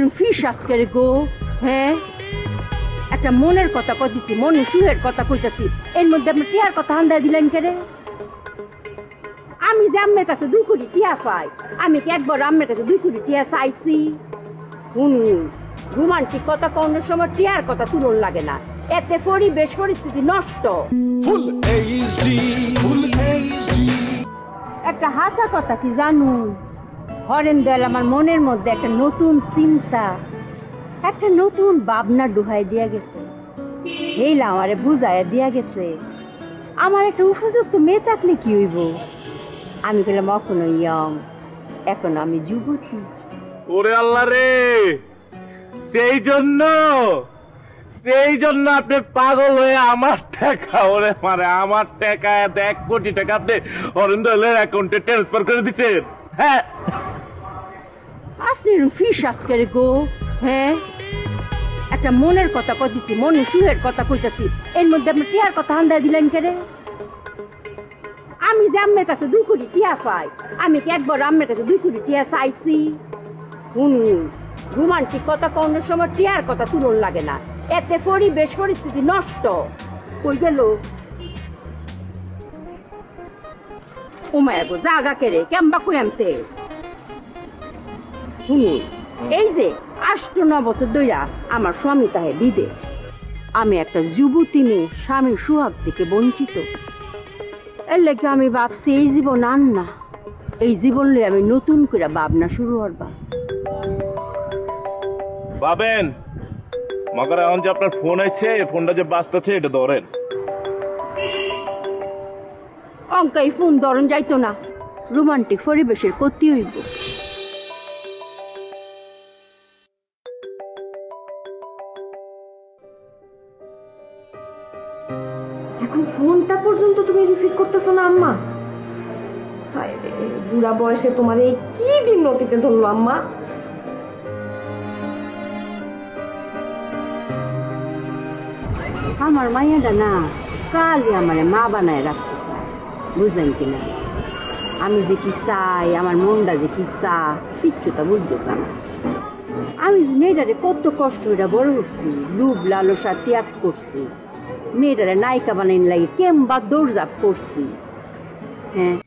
রুফিস আজকের গো। হ্যাঁ, একটা মনের কথা কইতেছি, মনে সুখের কথা কইতেছি, এর মধ্যে আপনি টিয়ার কথা হান্দা দিলেন কেরে? আমি যে আম্মের কাছে 2 কোটি টিয়া পাই, আমি কি একবার আম্মের কাছে 2 কোটি টিয়া চাইছি? রোমান্টিক কথা কোনের সময় টিয়ার কথা তুলন লাগে না, এতে পরিবেশ পরিস্থিতি নষ্ট। একটা হাসা কথা কি জানু, হরেন দেয়াল আমার মনের মধ্যে একটা নতুন চিন্তা, একটা নতুন ভাবনা ডুহাই দিয়া গেছে, এইলা আমারে বুঝাইয়া দিয়া গেছে। আমার একটা উপযুক্ত মেয়ে থাকলে কি হইব? আমি বললাম এখনো ইয়ং, এখন আমি যুবতী। ওরে আল্লাহ রে, সেই জন্য আপনি পাগল হয়ে আমার টাকা, ওরে মানে আমার টাকা 1 কোটি টাকা আপনি অরিন্দলের অ্যাকাউন্টে ট্রান্সফার করে দিচ্ছেন। হ্যাঁ, আপনি রুফিস আজকের গো। হ্যাঁ, একটা মনের কথা কইতেছি, মনে সুখের কথা কইতেছি, এর মধ্যে আপনি টিয়ার কথা হান্দা দিলেন কেরে? আমি যে আম্মের কাছে 2 কোটি টিয়া পাই, আমি কি একবার আম্মের কাছে 2 কোটি টিয়া চাইছি? রোমান্টিক কথা কোনের সময় টিয়ার কথা তুলন লাগে না, এতে পরিবেশ পরিস্থিতি নষ্ট। কই গেল ও মায়া গো, জাগা কেরে কেমবা কই আনতে? এই যে 8-9 বছর ধইরা আমার স্বামী তাহে বিদেশ, আমি একটা যুবতী মেয়ে, স্বামীর সুহাগ থেকে বঞ্চিত। এর লেগে আমি ভাবছি এই জীবন আর না, এই জীবন লই আমি নতুন করে ভাবনা শুরু করবা। ভাবেন মগর এখন যে আপনার ফোন আছে, ফোনটা যে বাজতেছে এটা ধরেন। অঙ্কাই ফোন ধরন যাইতো না, রোমান্টিক পরিবেশের ক্ষতি হইব। এখন ফোনটা পর্যন্ত তুমি রিসিভ করতেছো না আম্মা? হায় রে, বুড়া বয়সে তোমার এই কি বিনতিতে ধরলো আম্মা? আমার মাইয়াটা না কালই আমার মা বানায় রাখতে চায়, বুঝলেন কিনা? আমি যে কি চাই, আমার মনটা যে কি চা, কিচ্ছু তা বুঝতেছ না। আমি মেয়েটারে কত কষ্ট করে বড় করছি, লুভ লালসা ত্যাগ করছি, মেয়েটারে নায়িকা বানাইন লাগে কেমবা দৌড়ঝাঁপ করছি। হ্যাঁ,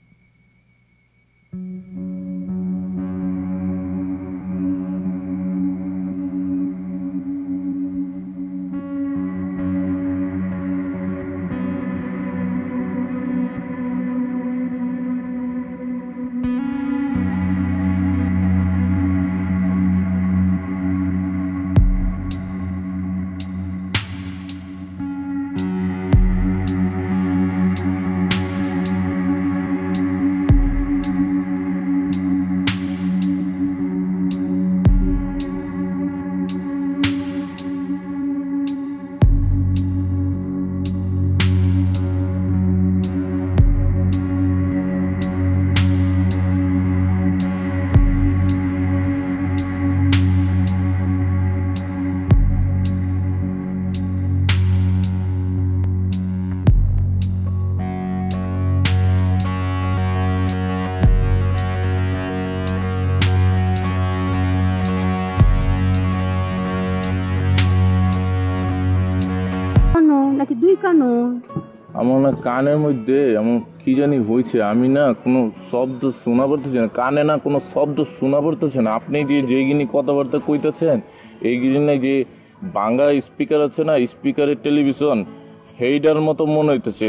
নাকি 2 কানন? আমার না কানের মধ্যে এমন কি জানি হয়েছে, আমি না কোনো শব্দ শোনা পড়তেছে না, কানে না কোনো শব্দ শোনা পড়তেছে না। আপনি যেগিনি কথাবার্তা কইতেছেন, এইগিনি না যে বাংলা স্পিকার আছে না, স্পিকারের টেলিভিশন, সেইটার মতো মনে হইতেছে।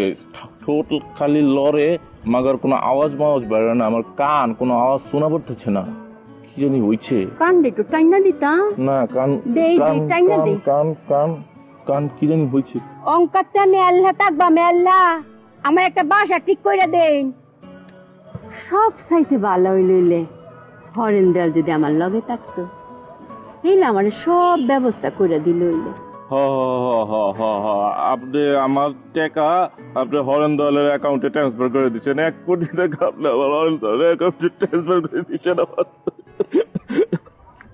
ঠোঁট খালি লড়ে, মাগার কোনো আওয়াজ মাওয়াজ বেরোয় না, আমার কান কোনো আওয়াজ শোনা পড়তেছে না, কি জানি হয়েছে। কান একটু টাইনা দিতা না, কান কান কান কান কি জানি হয়েছে। অঙ্কাতে মেল্লা থাকবা, মেল্লা আমার একটা বাসা ঠিক করে দেন। সব চাইতে ভালো হইলে হরেন দেয়াল যদি আমার লগে থাকতো, এইলে আমার সব ব্যবস্থা করে দিল হইলে। আপনি আমার টাকা আপনি হরেন দলের অ্যাকাউন্টে ট্রান্সফার করে দিচ্ছেন, 1 কোটি টাকা আপনি আমার হরেন দলের অ্যাকাউন্টে ট্রান্সফার করে দিচ্ছেন।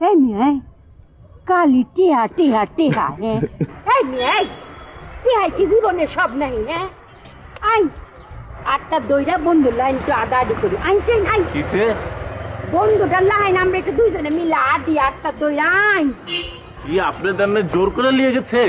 এই মেয়ে কালি টিহা টিহা টিহা, হ্যাঁ এই মেয়ে টিহাই কি জীবনে সব নাই? হ্যাঁ আই 8টা দইরা বন্ধু লাইন তো আডাআডি করি, আইছেন আই কিছে বন্ধুটার লাইন আমরা একটু দুইজনে মিলে আড্ডি আটটা দইরাই। কি আপনাদের জোর করে নিয়ে গেছে?